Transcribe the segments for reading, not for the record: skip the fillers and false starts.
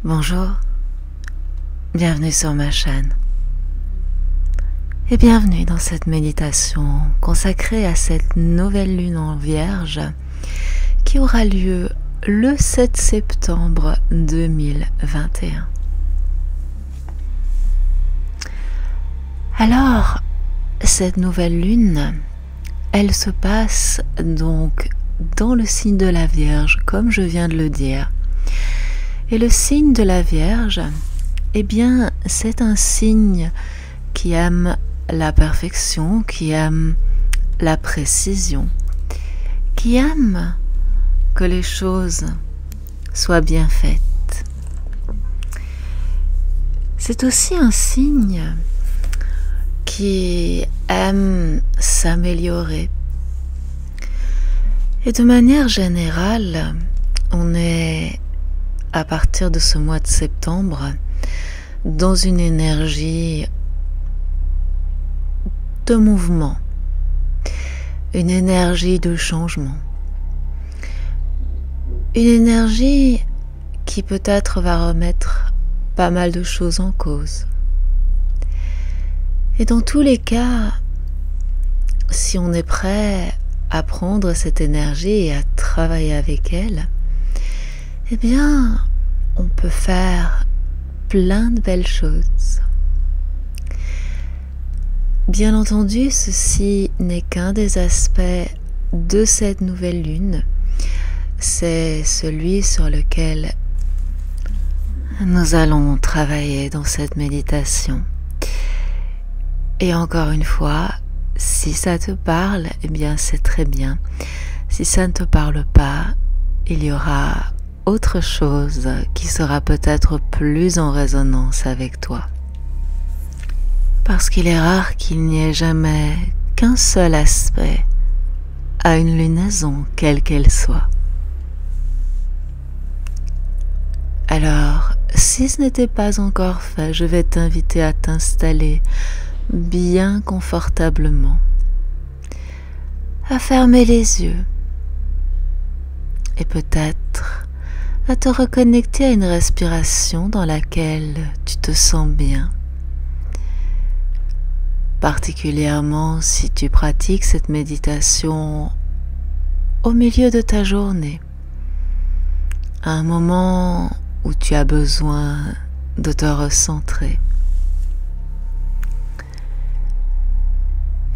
Bonjour, bienvenue sur ma chaîne et bienvenue dans cette méditation consacrée à cette nouvelle lune en Vierge qui aura lieu le 7 septembre 2021. Alors, cette nouvelle lune, elle se passe donc dans le signe de la Vierge, comme je viens de le dire. Et le signe de la Vierge, eh bien, c'est un signe qui aime la perfection, qui aime la précision, qui aime que les choses soient bien faites. C'est aussi un signe qui aime s'améliorer. Et de manière générale, on est à partir de ce mois de septembre dans une énergie de mouvement, une énergie de changement, une énergie qui peut-être va remettre pas mal de choses en cause. Et dans tous les cas, si on est prêt à prendre cette énergie et à travailler avec elle, eh bien, on peut faire plein de belles choses. Bien entendu, ceci n'est qu'un des aspects de cette nouvelle lune. C'est celui sur lequel nous allons travailler dans cette méditation. Et encore une fois, si ça te parle, eh bien c'est très bien. Si ça ne te parle pas, il y aura autre chose qui sera peut-être plus en résonance avec toi. Parce qu'il est rare qu'il n'y ait jamais qu'un seul aspect à une lunaison, quelle qu'elle soit. Alors, si ce n'était pas encore fait, je vais t'inviter à t'installer bien confortablement, à fermer les yeux et peut-être à te reconnecter à une respiration dans laquelle tu te sens bien. Particulièrement si tu pratiques cette méditation au milieu de ta journée, à un moment où tu as besoin de te recentrer.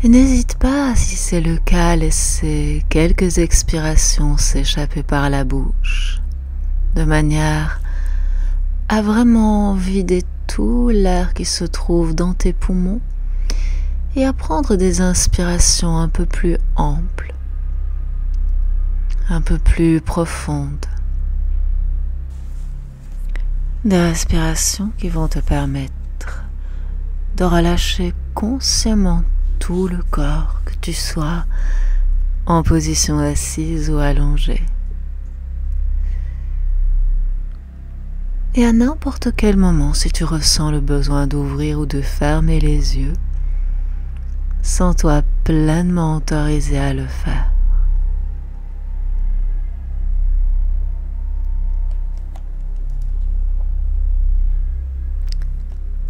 Et n'hésite pas, si c'est le cas, à laisser quelques expirations s'échapper par la bouche, de manière à vraiment vider tout l'air qui se trouve dans tes poumons et à prendre des inspirations un peu plus amples, un peu plus profondes. Des respirations qui vont te permettre de relâcher consciemment tout le corps, que tu sois en position assise ou allongée. Et à n'importe quel moment, si tu ressens le besoin d'ouvrir ou de fermer les yeux, sens-toi pleinement autorisé à le faire.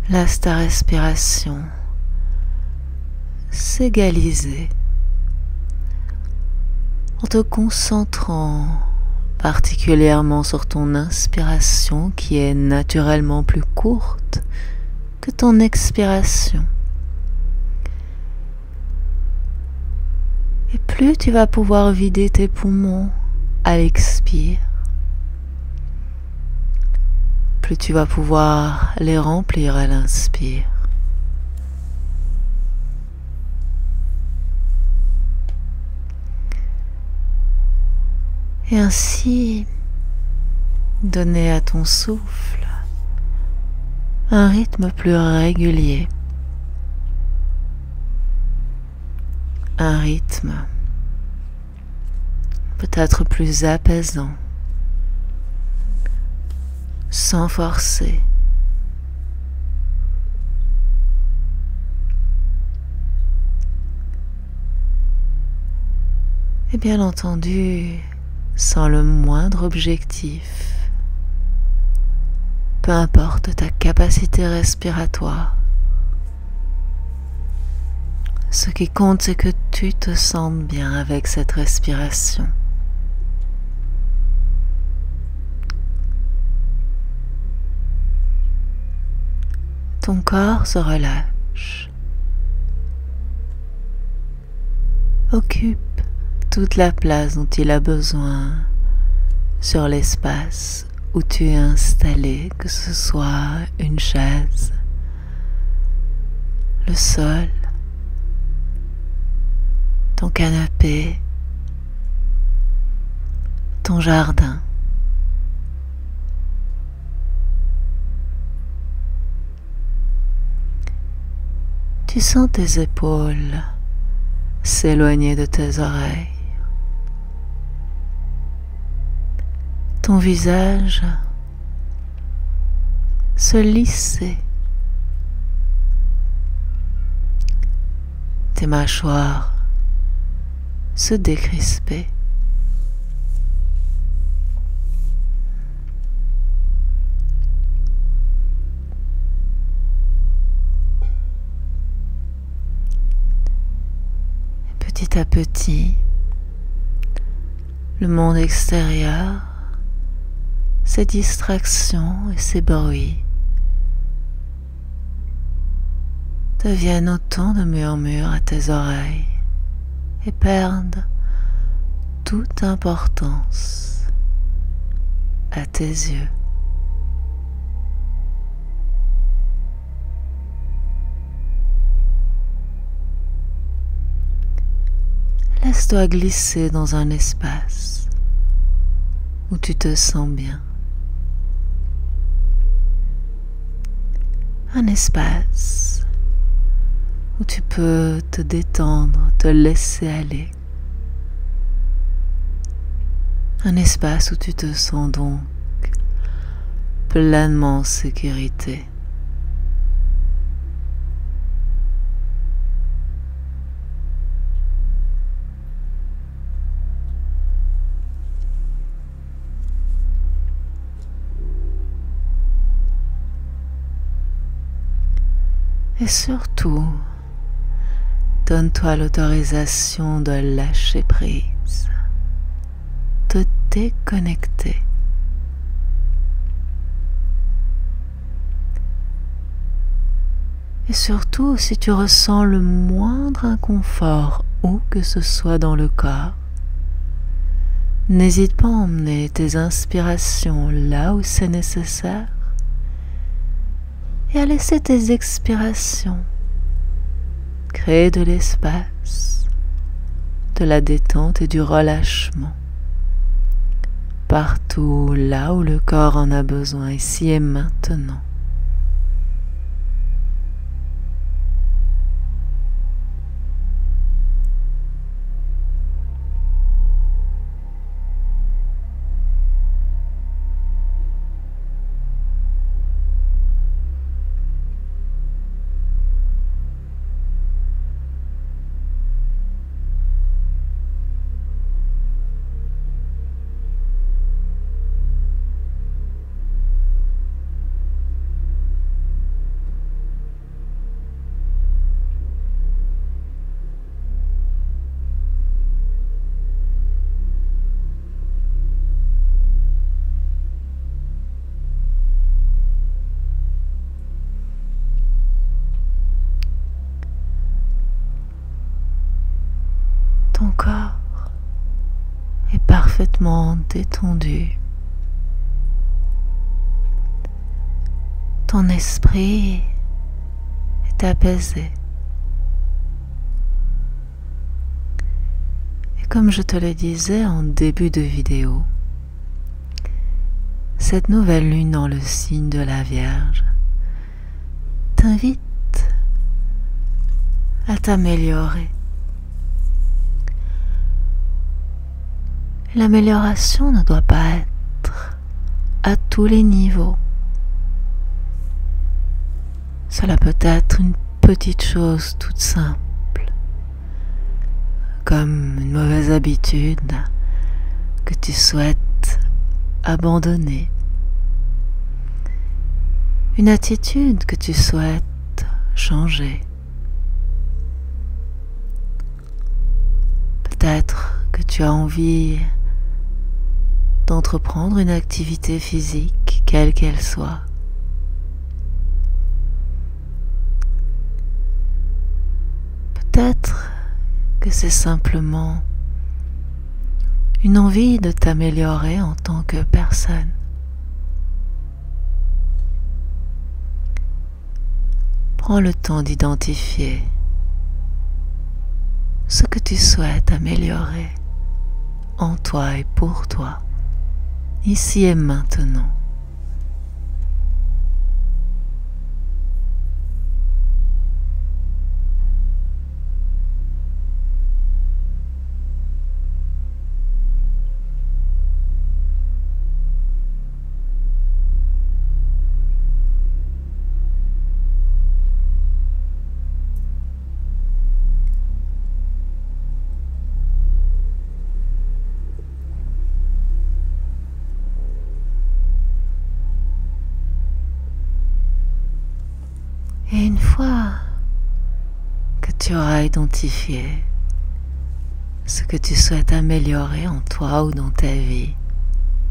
Laisse ta respiration s'égaliser en te concentrant particulièrement sur ton inspiration qui est naturellement plus courte que ton expiration. Et plus tu vas pouvoir vider tes poumons à l'expire, plus tu vas pouvoir les remplir à l'inspire. Et ainsi, donner à ton souffle un rythme plus régulier, un rythme peut-être plus apaisant, sans forcer. Et bien entendu, sans le moindre objectif, peu importe ta capacité respiratoire. Ce qui compte, c'est que tu te sentes bien avec cette respiration. Ton corps se relâche. Occupe toute la place dont il a besoin sur l'espace où tu es installé, que ce soit une chaise, le sol, ton canapé, ton jardin. Tu sens tes épaules s'éloigner de tes oreilles. Ton visage se lisser. Tes mâchoires se décrisper. Petit à petit, le monde extérieur, ses distractions et ses bruits deviennent autant de murmures à tes oreilles et perdent toute importance à tes yeux. Laisse-toi glisser dans un espace où tu te sens bien. Un espace où tu peux te détendre, te laisser aller. Un espace où tu te sens donc pleinement en sécurité. Et surtout, donne-toi l'autorisation de lâcher prise, de déconnecter. Et surtout, si tu ressens le moindre inconfort où que ce soit dans le corps, n'hésite pas à emmener tes inspirations là où c'est nécessaire et à laisser tes expirations créer de l'espace, de la détente et du relâchement partout là où le corps en a besoin, ici et maintenant. Ton corps est parfaitement détendu. Ton esprit est apaisé. Et comme je te le disais en début de vidéo, cette nouvelle lune dans le signe de la Vierge t'invite à t'améliorer. L'amélioration ne doit pas être à tous les niveaux. Cela peut être une petite chose toute simple, comme une mauvaise habitude que tu souhaites abandonner. une attitude que tu souhaites changer. Peut-être que tu as envie d'entreprendre une activité physique, quelle qu'elle soit. Peut-être que c'est simplement une envie de t'améliorer en tant que personne. Prends le temps d'identifier ce que tu souhaites améliorer en toi et pour toi, ici et maintenant. Et une fois que tu auras identifié ce que tu souhaites améliorer en toi ou dans ta vie,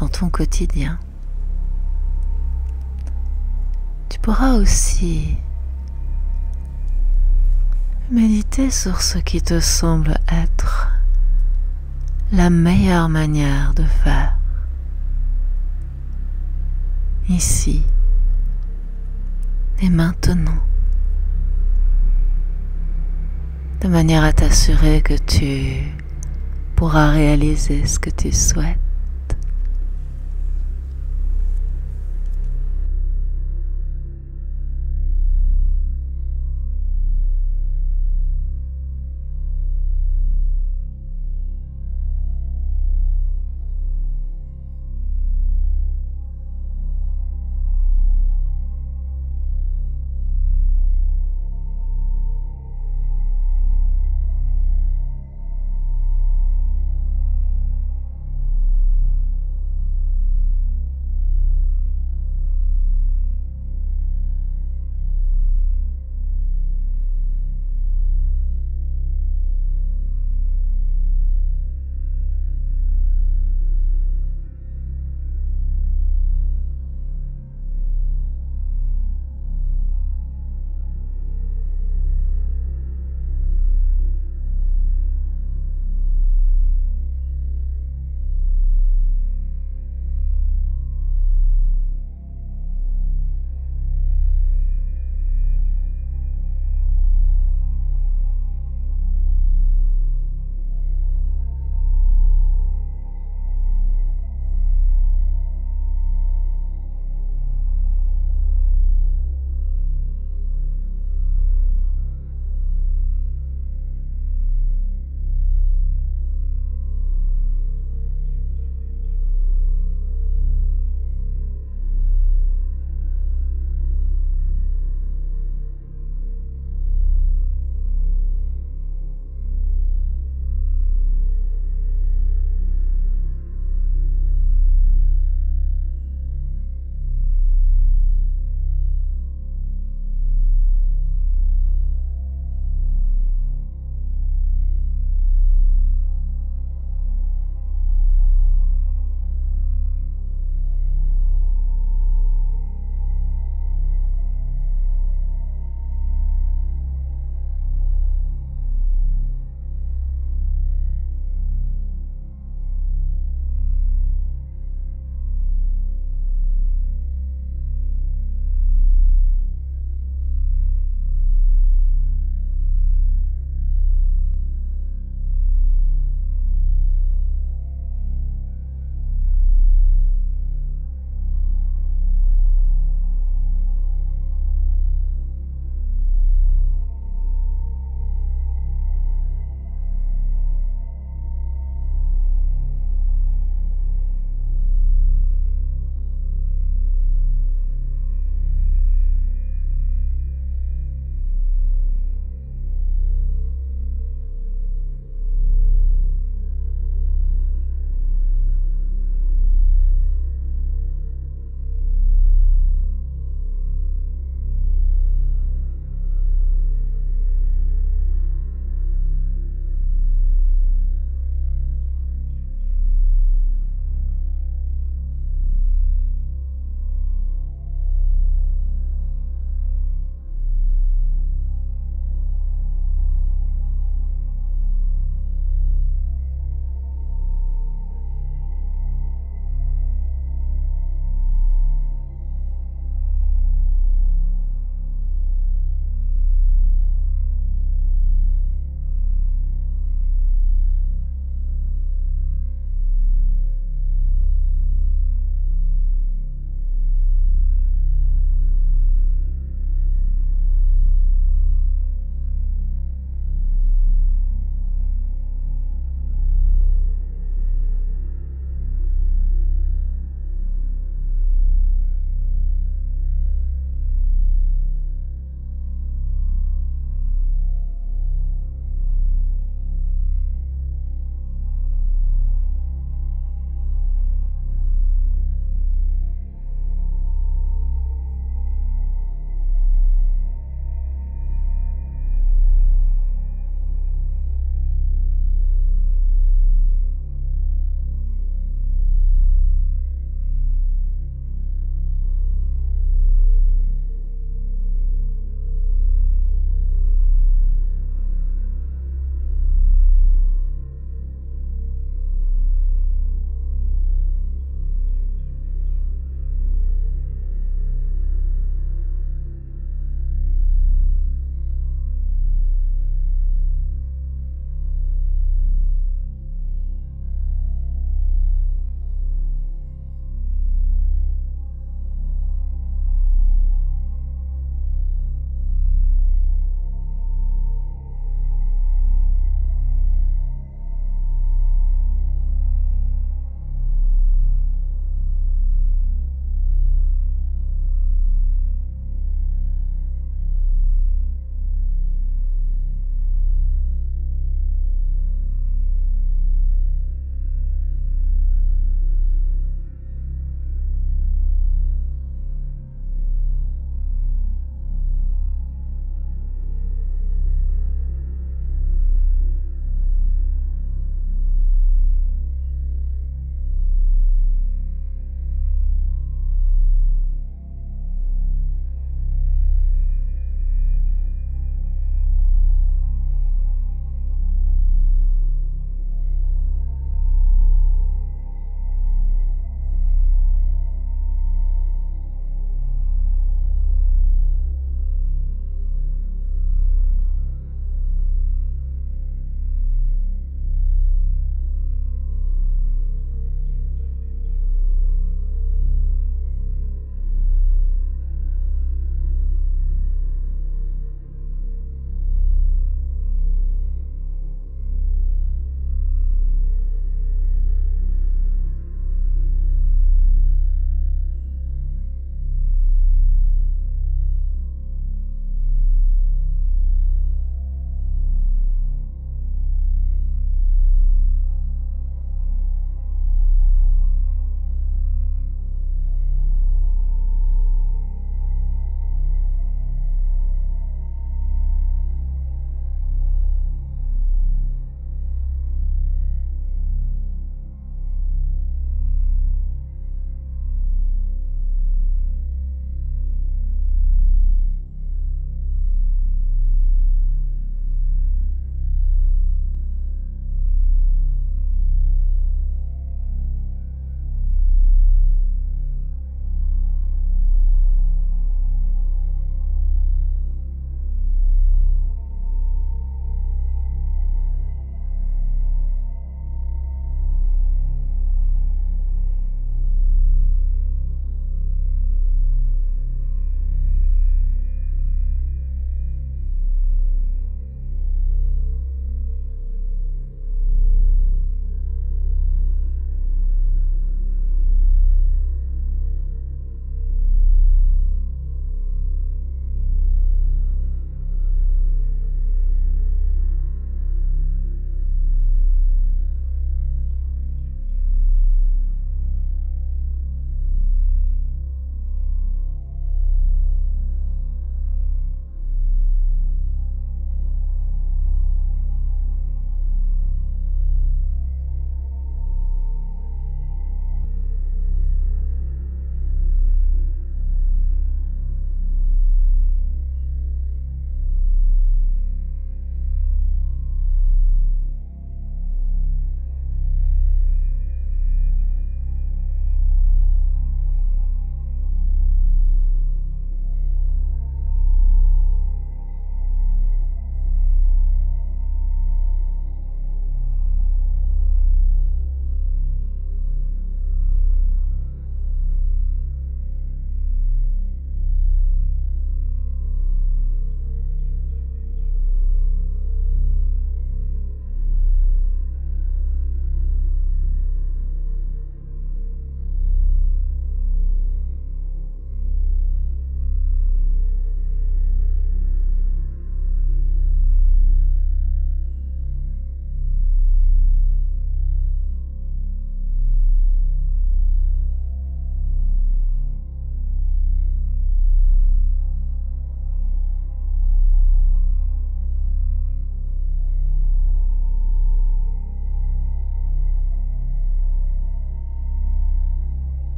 dans ton quotidien, tu pourras aussi méditer sur ce qui te semble être la meilleure manière de faire, ici et maintenant, de manière à t'assurer que tu pourras réaliser ce que tu souhaites.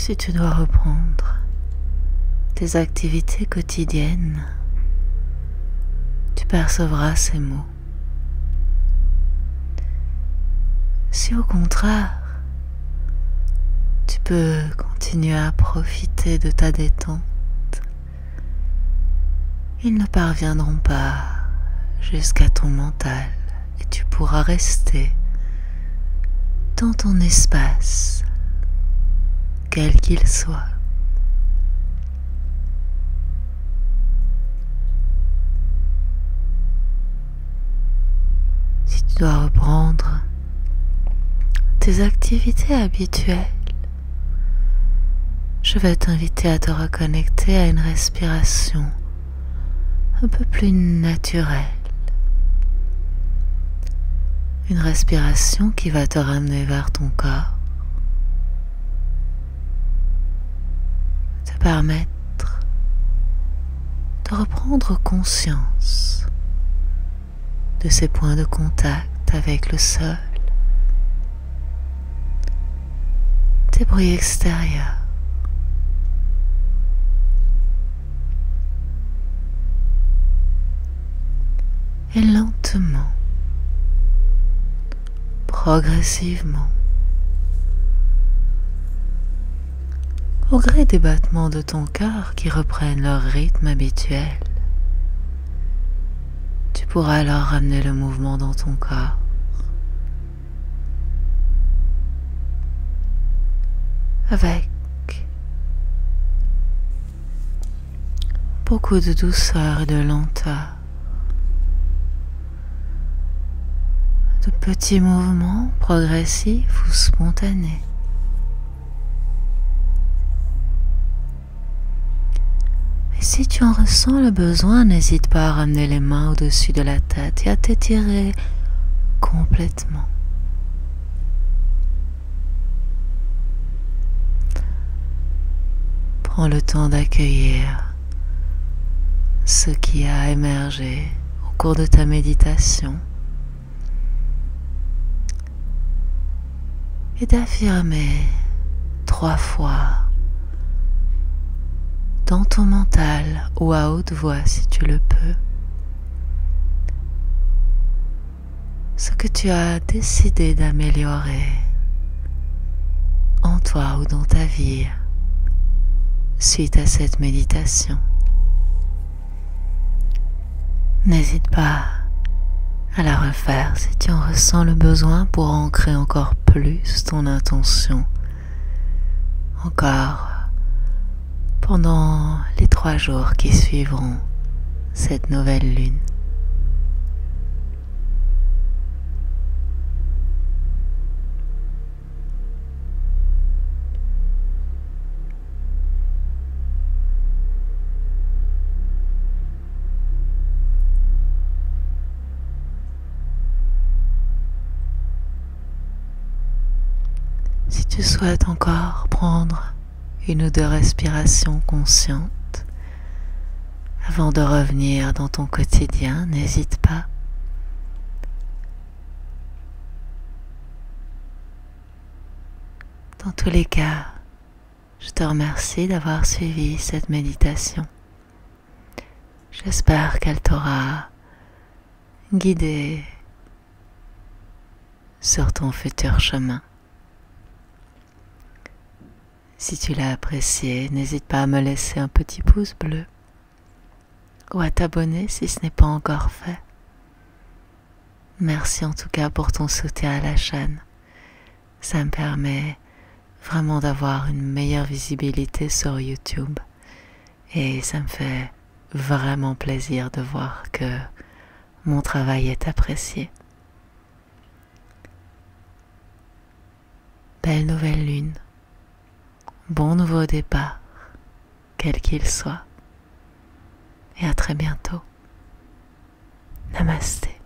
Si tu dois reprendre tes activités quotidiennes, tu percevras ces mots. Si au contraire, tu peux continuer à profiter de ta détente, ils ne parviendront pas jusqu'à ton mental et tu pourras rester dans ton espace, quel qu'il soit. Si tu dois reprendre tes activités habituelles, je vais t'inviter à te reconnecter à une respiration un peu plus naturelle. Une respiration qui va te ramener vers ton corps, te permettre de reprendre conscience de ces points de contact avec le sol, des bruits extérieurs. Et lentement, progressivement, au gré des battements de ton cœur qui reprennent leur rythme habituel, tu pourras alors ramener le mouvement dans ton corps. Avec beaucoup de douceur et de lenteur. De petits mouvements progressifs ou spontanés. Et si tu en ressens le besoin, n'hésite pas à ramener les mains au-dessus de la tête et à t'étirer complètement. Prends le temps d'accueillir ce qui a émergé au cours de ta méditation et d'affirmer 3 fois dans ton mental ou à haute voix si tu le peux ce que tu as décidé d'améliorer en toi ou dans ta vie suite à cette méditation. N'hésite pas à la refaire si tu en ressens le besoin pour ancrer encore plus ton intention. Encore pendant les 3 jours qui suivront cette nouvelle lune. Si tu souhaites encore prendre 1 ou 2 respirations conscientes avant de revenir dans ton quotidien, n'hésite pas. Dans tous les cas, je te remercie d'avoir suivi cette méditation. J'espère qu'elle t'aura guidé sur ton futur chemin. Si tu l'as apprécié, n'hésite pas à me laisser un petit pouce bleu ou à t'abonner si ce n'est pas encore fait. Merci en tout cas pour ton soutien à la chaîne. Ça me permet vraiment d'avoir une meilleure visibilité sur YouTube et ça me fait vraiment plaisir de voir que mon travail est apprécié. Belle nouvelle lune. Bon nouveau départ, quel qu'il soit, et à très bientôt. Namasté.